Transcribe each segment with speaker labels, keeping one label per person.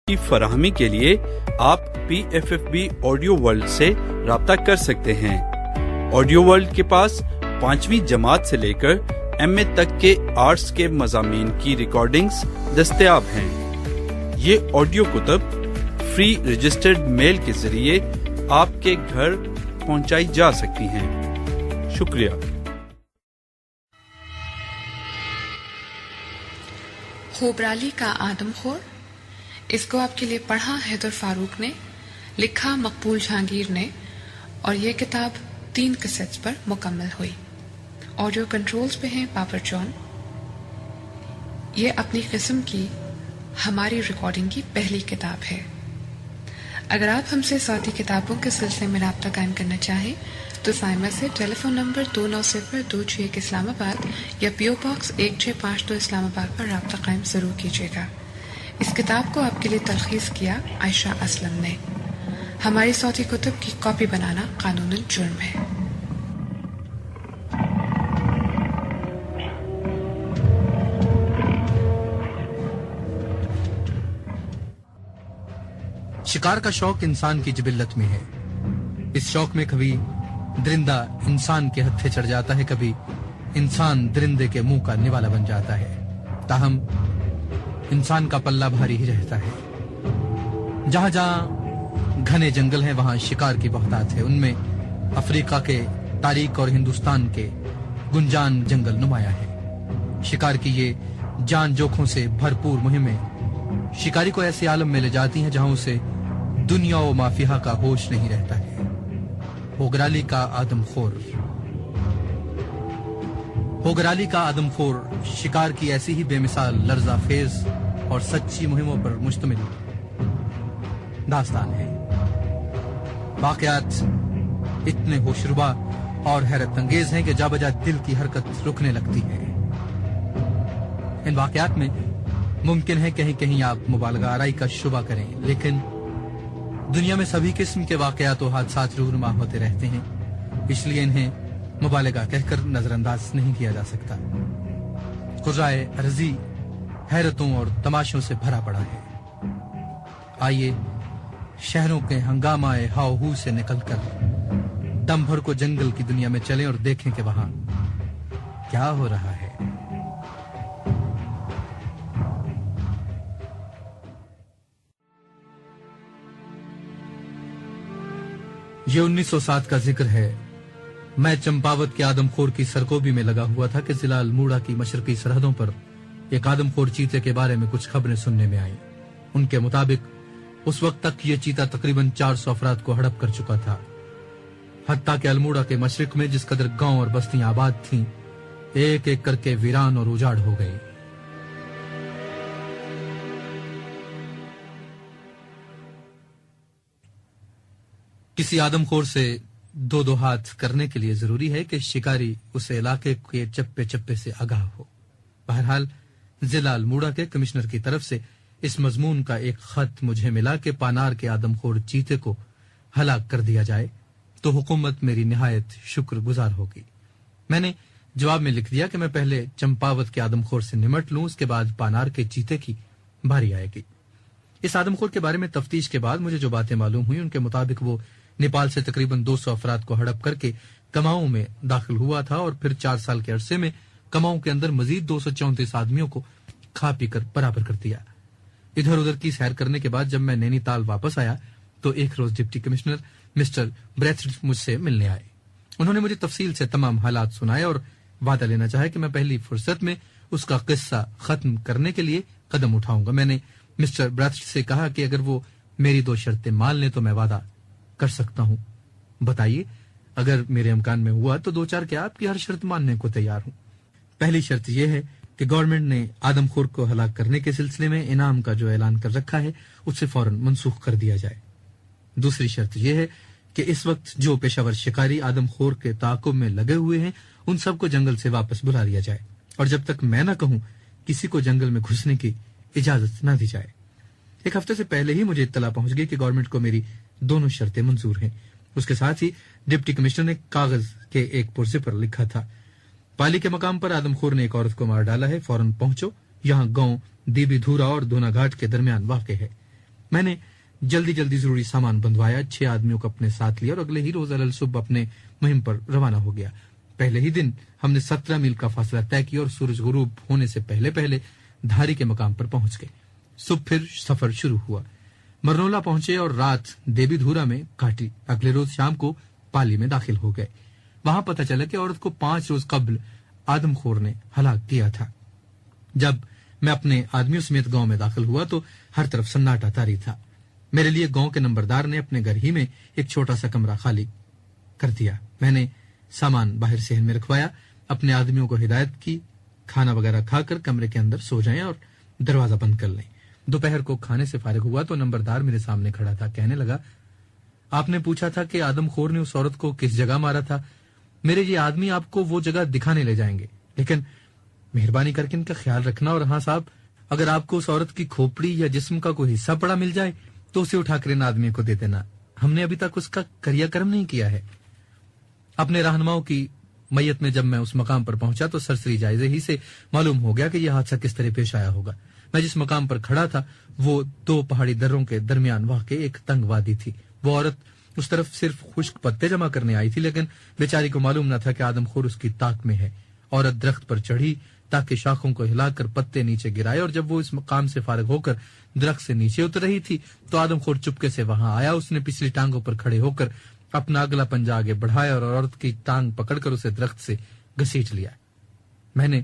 Speaker 1: کی فراہمی کے لیے آپ PFFB آڈیو ورلڈ سے رابطہ کر سکتے ہیں۔ آڈیو ورلڈ کے پاس 5ویں جماعت سے لے کر MA تک کے آرٹس کے مضامین کی ریکارڈنگز دستیاب ہیں۔ یہ آڈیو کتب فری رجسٹرڈ میل کے ذریعے آپ کے گھر پہنچائی جا سکتی ہیں۔ شکریہ۔
Speaker 2: خوبرالی کا آدم خور، اس کو آپ کے لیے پڑھا حیدر فاروق نے، لکھا مقبول جہانگیر نے، اور یہ کتاب 3 کیسٹس پر مکمل ہوئی۔ آڈیو کنٹرولز پہ ہیں پاپر جان۔ یہ اپنی قسم کی ہماری ریکارڈنگ کی پہلی کتاب ہے۔ اگر آپ ہم سے ذاتی کتابوں کے سلسلے میں رابطہ قائم کرنا چاہیں تو سائمہ سے ٹیلی فون نمبر 290261 اسلام آباد یا PO باکس 1652 اسلام آباد پر رابطہ قائم ضرور کیجیے گا۔ اس کتاب کو آپ کے لیے تلخیص کیا عائشہ اسلم نے۔ ہماری صوتی کتب کی کاپی بنانا قانوناً جرم ہے۔
Speaker 3: شکار کا شوق انسان کی جبلت میں ہے۔ اس شوق میں کبھی درندہ انسان کے ہتھے چڑھ جاتا ہے، کبھی انسان درندے کے منہ کا نوالا بن جاتا ہے، تاہم انسان کا پلہ بھاری ہی رہتا ہے۔ جہاں جہاں گھنے جنگل ہیں وہاں شکار کی بہتات ہے۔ ان میں افریقہ کے تاریک اور ہندوستان کے گنجان جنگل نمایاں ہے۔ شکار کی یہ جان جوکھوں سے بھرپور مہمیں شکاری کو ایسے عالم میں لے جاتی ہیں جہاں اسے دنیا و مافیہا کا ہوش نہیں رہتا ہے۔ ہوگرالی کا آدم خور۔ ہوگرالی کا آدم خور شکار کی ایسی ہی بے مثال لرزہ خیز اور سچی مہموں پر مشتمل داستان ہے۔ واقعات اتنے ہوشربا اور حیرت انگیز ہیں کہ جا بجا دل کی حرکت رکنے لگتی ہے۔ ان واقعات میں ممکن ہے کہیں کہیں آپ مبالغہ آرائی کا شبہ کریں، لیکن دنیا میں سبھی قسم کے واقعات و حادثات رونما ہوتے رہتے ہیں، اس لیے انہیں مبالغہ کہہ کر نظر انداز نہیں کیا جا سکتا۔ قرائے ارضی حیرتوں اور تماشوں سے بھرا پڑا ہے۔ آئیے شہروں کے ہنگامہ ہاؤ ہو سے نکل کر دم بھر کو جنگل کی دنیا میں چلیں اور دیکھیں کہ وہاں کیا ہو رہا ہے۔ یہ 1907 کا ذکر ہے۔ میں چمپاوت کے آدم خور کی سرکوبی میں لگا ہوا تھا کہ ضلع الموڑا کی مشرقی سرحدوں پر ایک آدم خور چیتے کے بارے میں کچھ خبریں سننے میں آئیں۔ ان کے مطابق اس وقت تک یہ چیتا تقریباً 400 افراد کو ہڑپ کر چکا تھا، حتیٰ کہ الموڑا کے مشرق میں جس قدر گاؤں اور بستیاں آباد تھیں ایک ایک کر کے ویران اور اجاڑ ہو گئی۔ کسی آدم خور سے 2 ہاتھ کرنے کے لیے ضروری ہے کہ شکاری اس علاقے کے چپے چپے سے آگاہ ہو۔ بہرحال ضلع الموڑا کے کمشنر کی طرف سے اس مضمون کا ایک خط مجھے ملا کہ پانار کے آدم خور چیتے کو ہلاک کر دیا جائے تو حکومت میری نہایت شکر گزار ہوگی۔ میں نے جواب میں لکھ دیا کہ میں پہلے چمپاوت کے آدم خور سے نمٹ لوں، اس کے بعد پانار کے چیتے کی باری آئے گی۔ اس آدم خور کے بارے میں تفتیش کے بعد مجھے جو باتیں معلوم ہوئی ان کے مطابق وہ نیپال سے تقریباً 200 افراد کو ہڑپ کر کے کماؤں میں داخل ہوا تھا اور پھر 4 سال کے عرصے میں کماؤں کے اندر مزید 234 آدمیوں کو کھا پی کر برابر کر دیا۔ ادھر ادھر کی سیر کرنے کے بعد جب میں نینی تال واپس آیا تو ایک روز ڈپٹی کمشنر مسٹر بریتھڈ مجھ سے ملنے آئے۔ انہوں نے مجھے تفصیل سے تمام حالات سنائے اور وعدہ لینا چاہا کہ میں پہلی فرصت میں اس کا قصہ ختم کرنے کے لیے قدم اٹھاؤں گا۔ میں نے مسٹر بریتھڈ سے کہا کہ اگر وہ میری 2 شرطیں مان لیں تو میں وعدہ کر سکتا ہوں۔ بتائیے، اگر میرے امکان میں ہوا تو 2-4 کیا آپ کی ہر شرط ماننے کو تیار ہوں۔ پہلی شرط یہ ہے کہ گورنمنٹ نے آدم خور کو ہلاک کرنے کے سلسلے میں انعام کا جو اعلان کر رکھا ہے اسے فوراً منسوخ کر دیا جائے۔ دوسری شرط یہ ہے کہ اس وقت جو پیشہ ور شکاری آدم خور کے تعاقب میں لگے ہوئے ہیں ان سب کو جنگل سے واپس بلا لیا جائے اور جب تک میں نہ کہوں کسی کو جنگل میں گھسنے کی اجازت نہ دی جائے۔ 1 ہفتے سے پہلے ہی مجھے اطلاع پہنچ گئی کہ گورنمنٹ کو میری دونوں شرطیں منظور ہیں۔ اس کے ساتھ ہی ڈپٹی کمشنر نے کاغذ کے ایک پرزے پر لکھا تھا، پالی کے مقام پر آدم خور نے ایک عورت کو مار ڈالا ہے، فوراً پہنچو، یہاں گاؤں دیبی دھورا اور دونا گھاٹ کے درمیان واقع ہے۔ میں نے جلدی جلدی ضروری سامان بندھوایا، 6 آدمیوں کو اپنے ساتھ لیا اور اگلے ہی روز صبح اپنے مہم پر روانہ ہو گیا۔ پہلے ہی دن ہم نے 17 میل کا فاصلہ طے کیا اور سورج غروب ہونے سے پہلے پہلے دھاری کے مقام پر پہنچ گئے۔ صبح پھر سفر شروع ہوا، مرنولا پہنچے اور رات دیوی دھورا میں کاٹی۔ اگلے روز شام کو پالی میں داخل ہو گئے۔ وہاں پتہ چلا کہ عورت کو 5 روز قبل آدم خور نے ہلاک کیا تھا۔ جب میں اپنے آدمیوں سمیت گاؤں میں داخل ہوا تو ہر طرف سناٹا طاری تھا۔ میرے لیے گاؤں کے نمبردار نے اپنے گھر ہی میں ایک چھوٹا سا کمرہ خالی کر دیا۔ میں نے سامان باہر صحن میں رکھوایا، اپنے آدمیوں کو ہدایت کی کھانا وغیرہ کھا کر کمرے کے اندر سو جائیں اور دروازہ بند کر لیں۔ دوپہر کو کھانے سے فارغ ہوا تو نمبردار میرے سامنے کھڑا تھا۔ کہنے لگا، آپ نے پوچھا تھا کہ آدم خور نے اس عورت کو کس جگہ مارا تھا۔ میرے یہ آدمی آپ کو وہ جگہ دکھانے لے جائیں گے، لیکن مہربانی کر کے ان کا خیال رکھنا، اور ہاں صاحب، اگر آپ کو اس عورت کی کھوپڑی یا جسم کا کوئی حصہ پڑا مل جائے تو اسے اٹھا کر ان آدمی کو دے دینا، ہم نے ابھی تک اس کا کریا کرم نہیں کیا ہے۔ اپنے رہنماؤں کی میت میں جب میں اس مقام پر پہنچا تو سرسری جائزے ہی سے معلوم ہو گیا کہ یہ حادثہ کس طرح پیش آیا ہوگا۔ میں جس مقام پر کھڑا تھا وہ 2 پہاڑی دروں کے درمیان واقع ایک تنگ وادی تھی۔ وہ عورت اس طرف صرف خشک پتے جمع کرنے آئی تھی، لیکن بیچاری کو معلوم نہ تھا کہ آدم خور اس کی طاق میں ہے۔ عورت درخت پر چڑھی تاکہ شاخوں کو ہلا کر پتے نیچے گرائے، اور جب وہ اس مقام سے فارغ ہو کر درخت سے نیچے اتر رہی تھی تو آدم خور چپکے سے وہاں آیا۔ اس نے پچھلی ٹانگوں پر کھڑے ہو کر اپنا اگلا پنجہ آگے بڑھایا اور عورت کی ٹانگ پکڑ کر اسے درخت سے گھسیٹ لیا۔ میں نے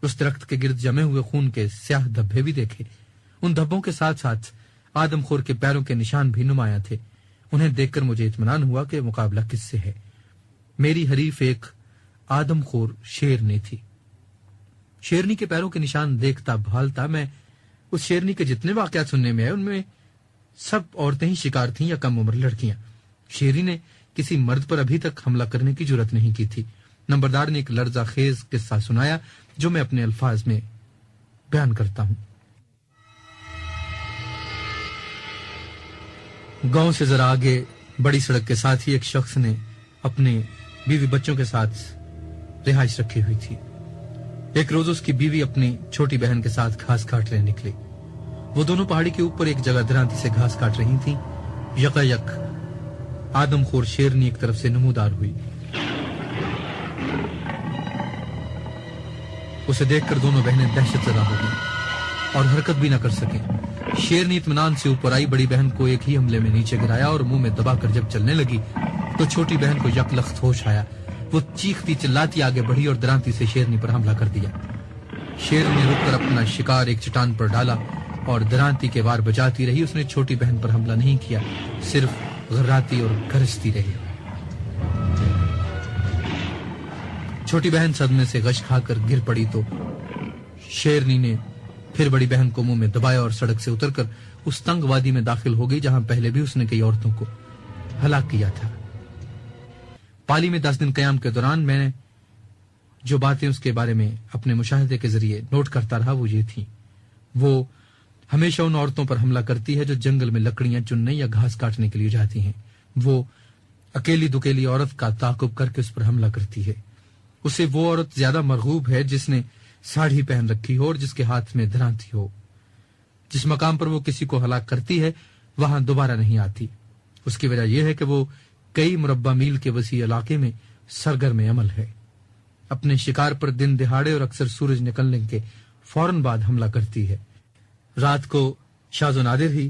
Speaker 3: اس درخت کے گرد جمے ہوئے خون کے سیاہ دھبے بھی دیکھے۔ ان دھبوں کے ساتھ ساتھ آدم خور کے پیروں کے نشان بھی نمایاں تھے۔ انہیں دیکھ کر مجھے اطمینان ہوا کہ مقابلہ کس سے ہے۔ میری حریف ایک آدم خور شیرنی تھی۔ شیرنی کے پیروں کے نشان دیکھتا بھالتا میں اس شیرنی کے جتنے واقعات سننے میں آئے ان میں سب عورتیں ہی شکار تھیں یا کم عمر لڑکیاں۔ شیرنی نے کسی مرد پر ابھی تک حملہ کرنے کی جرت نہیں کی تھی۔ نمبردار نے ایک لرزہ خیز قصہ سنایا جو میں اپنے الفاظ میں بیان کرتا ہوں۔ گاؤں سے ذرا آگے بڑی سڑک کے ساتھ ہی ایک شخص نے اپنے بیوی بچوں کے ساتھ رہائش رکھی ہوئی تھی۔ ایک روز اس کی بیوی اپنی چھوٹی بہن کے ساتھ گھاس کاٹ رہے نکلی۔ وہ دونوں پہاڑی کے اوپر ایک جگہ درانتی سے گھاس کاٹ رہی تھیں۔ یکایک آدم خور شیرنی ایک طرف سے نمودار ہوئی۔ اسے دیکھ کر دونوں بہنیں دہشت زدہ ہو گئیں اور حرکت بھی نہ کر سکیں۔ شیرنی اطمینان سے اوپر آئی، بڑی بہن کو ایک ہی حملے میں نیچے گرایا اور منہ میں دبا کر جب چلنے لگی تو چھوٹی بہن کو یک لخت ہوش آیا۔ وہ چیختی چلاتی آگے بڑھی اور درانتی سے شیرنی پر حملہ کر دیا۔ شیرنی نے رک کر اپنا شکار ایک چٹان پر ڈالا اور درانتی کے وار بجاتی رہی۔ اس نے چھوٹی بہن پر حملہ نہیں کیا، صرف غراتی اور گرجتی رہی۔ چھوٹی بہن صدمے سے غش کھا کر گر پڑی تو شیرنی نے پھر بڑی بہن کو منہ میں دبایا اور سڑک سے اتر کر اس تنگ وادی میں داخل ہو گئی جہاں پہلے بھی اس نے کئی عورتوں کو ہلاک کیا تھا۔ پالی میں 10 دن قیام کے دوران میں نے جو باتیں اس کے بارے میں اپنے مشاہدے کے ذریعے نوٹ کرتا رہا وہ یہ تھیں۔ وہ ہمیشہ ان عورتوں پر حملہ کرتی ہے جو جنگل میں لکڑیاں چننے یا گھاس کاٹنے کے لیے جاتی ہیں۔ وہ اکیلی دکیلی عورت کا تعاقب کر کے اس پر حملہ کرتی ہے۔ اسے وہ عورت زیادہ مرغوب ہے جس نے ساڑھی پہن رکھی ہو اور جس کے ہاتھ میں درانتی ہو۔ جس مقام پر وہ کسی کو ہلاک کرتی ہے وہاں دوبارہ نہیں آتی۔ اس کی وجہ یہ ہے کہ وہ کئی مربع میل کے وسیع علاقے میں سرگرم عمل ہے۔ اپنے شکار پر دن دہاڑے اور اکثر سورج نکلنے کے فوراً بعد حملہ کرتی ہے۔ رات کو شاذ و نادر ہی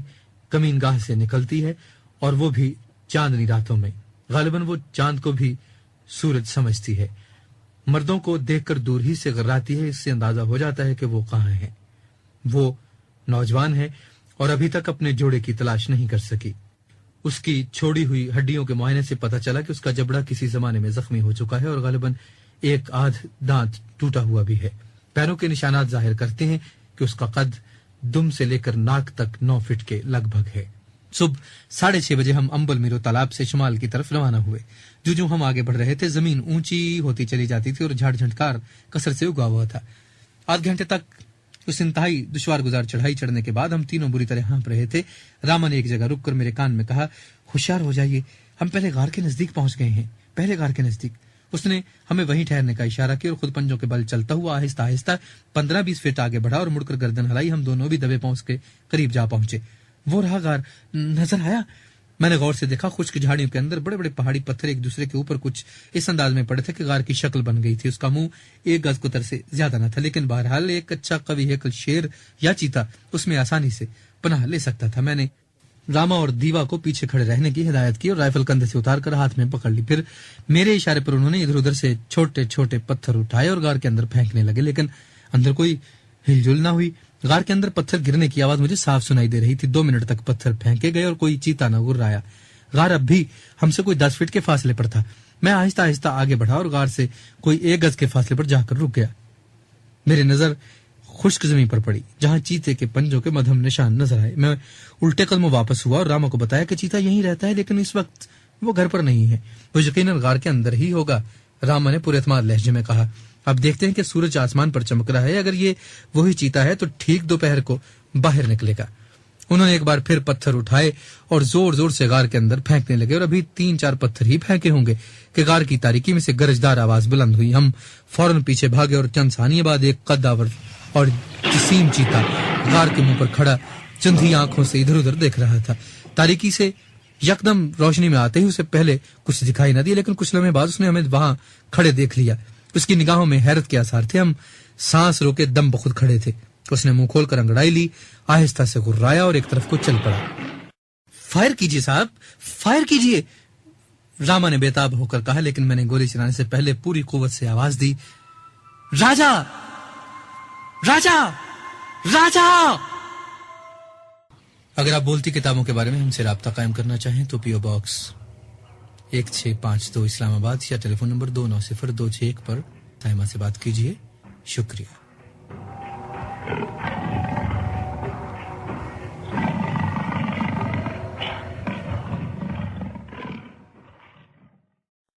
Speaker 3: کمین گاہ سے نکلتی ہے اور وہ بھی چاندنی راتوں میں۔ غالباً وہ چاند کو بھی سورج سمجھتی ہے۔ مردوں کو دیکھ کر دور ہی سے غراتی ہے، اس سے اندازہ ہو جاتا ہے کہ وہ کہاں ہیں۔ وہ نوجوان ہے اور ابھی تک اپنے جوڑے کی تلاش نہیں کر سکی۔ اس کی چھوڑی ہوئی ہڈیوں کے معائنے سے پتہ چلا کہ اس کا جبڑا کسی زمانے میں زخمی ہو چکا ہے اور غالباً ایک آدھ دانت ٹوٹا ہوا بھی ہے۔ پیروں کے نشانات ظاہر کرتے ہیں کہ اس کا قد دم سے لے کر ناک تک 9 فٹ کے لگ بھگ ہے۔ صبح 6:30 بجے ہم امبل میرو تالاب سے شمال کی طرف روانہ ہوئے۔ جو ہم آگے بڑھ رہے تھے زمین اونچی ہوتی چلی جاتی تھی اور جھاڑ جھنٹکار کثرت سے اگا ہوا تھا۔ آدھ گھنٹے تک اس انتہائی دشوار گزار چڑھائی چڑھنے کے بعد ہم تینوں بری طرح ہانپ رہے تھے۔ راما نے ایک جگہ رک کر میرے کان میں کہا، ہوشیار ہو جائیے، ہم پہلے غار کے نزدیک پہنچ گئے ہیں، پہلے غار کے نزدیک۔ اس نے ہمیں وہیں ٹھہرنے کا اشارہ کیا اور خود پنجوں کے بل چلتا ہوا آہستہ آہستہ 15-20 فٹ آگے بڑھا اور مڑ کر گردن ہلائی. ہم دونوں بھی دبے پاؤں کے قریب جا پہنچے. وہ رہا غار نظر آیا. میں نے غور سے دیکھا خشک جھاڑیوں کے اندر بڑے بڑے پہاڑی پتھر ایک دوسرے کے اوپر کچھ اس انداز میں پڑے تھے کہ غار کی شکل بن گئی تھی. اس کا منہ 1 گز قطر سے زیادہ نہ تھا، لیکن بہرحال ایک اچھا قوی ہیکل شیر یا چیتا اس میں آسانی سے پناہ لے سکتا تھا. میں نے راما اور دیوا کو پیچھے کھڑے رہنے کی ہدایت کی اور رائفل کندھے سے اتار کر ہاتھ میں پکڑ لی. پھر میرے اشارے پر انہوں نے ادھر ادھر سے چھوٹے چھوٹے پتھر اٹھائے اور غار کے اندر پھینکنے لگے، لیکن اندر کوئی ہل جل نہ ہوئی. غار کے اندر پتھر گرنے کی آواز مجھے صاف سنائی دے رہی تھی. 2 منٹ تک پتھر پھینکے گئے اور کوئی چیتا نہ گرایا. غار اب بھی ہم سے کوئی 10 فٹ کے فاصلے پر تھا. میں آہستہ آہستہ آگے بڑھا اور غار سے کوئی 1 گز کے فاصلے پر جا کر رک گیا. میری نظر خشک زمین پر پڑی جہاں چیتے کے پنجوں کے مدھم نشان نظر آئے. میں الٹے قدموں واپس ہوا اور راما کو بتایا کہ چیتا یہیں رہتا ہے، لیکن اس وقت وہ گھر پر نہیں ہے. وہ یقیناً غار کے اندر ہی ہوگا. راما نے پورے اعتماد لہجے میں کہا. اب دیکھتے ہیں کہ سورج آسمان پر چمک رہا ہے. اگر یہ وہی چیتا ہے تو ٹھیک دوپہر کو باہر نکلے گا. انہوں نے ایک بار پھر پتھر اٹھائے اور زور زور سے غار کے اندر پھینکنے لگے اور ابھی 3-4 پتھر ہی پھینکے ہوں گے کہ غار کی تاریکی میں سے گرجدار آواز بلند ہوئی. ہم فوراً پیچھے بھاگے اور چند ثانیے بعد ایک قدآور اور جسیم چیتا غار کے منہ پر کھڑا چندھی آنکھوں سے ادھر ادھر دیکھ رہا تھا. تاریکی سے یکدم روشنی میں آتے ہی اسے پہلے کچھ دکھائی نہ دیا، لیکن کچھ لمحے بعد اس نے ہمیں وہاں کھڑے دیکھ لیا. اس کی نگاہوں میں حیرت کے آثار تھے. ہم سانس روکے دم بخود کھڑے تھے. اس نے منہ کھول کر انگڑائی لی، آہستہ سے گرایا اور ایک طرف کو چل پڑا. فائر کیجیے صاحب، فائر کیجیے، راما نے بے تاب ہو کر کہا. لیکن میں نے گولی چلانے سے پہلے پوری قوت سے آواز دی، راجا راجا راجا. اگر آپ بولتی کتابوں کے بارے میں ہم سے رابطہ قائم کرنا چاہیں تو PO باکس 1652 اسلام آباد یا ٹیلی فون نمبر 290261 پر تائمہ سے بات کیجیے. شکریہ.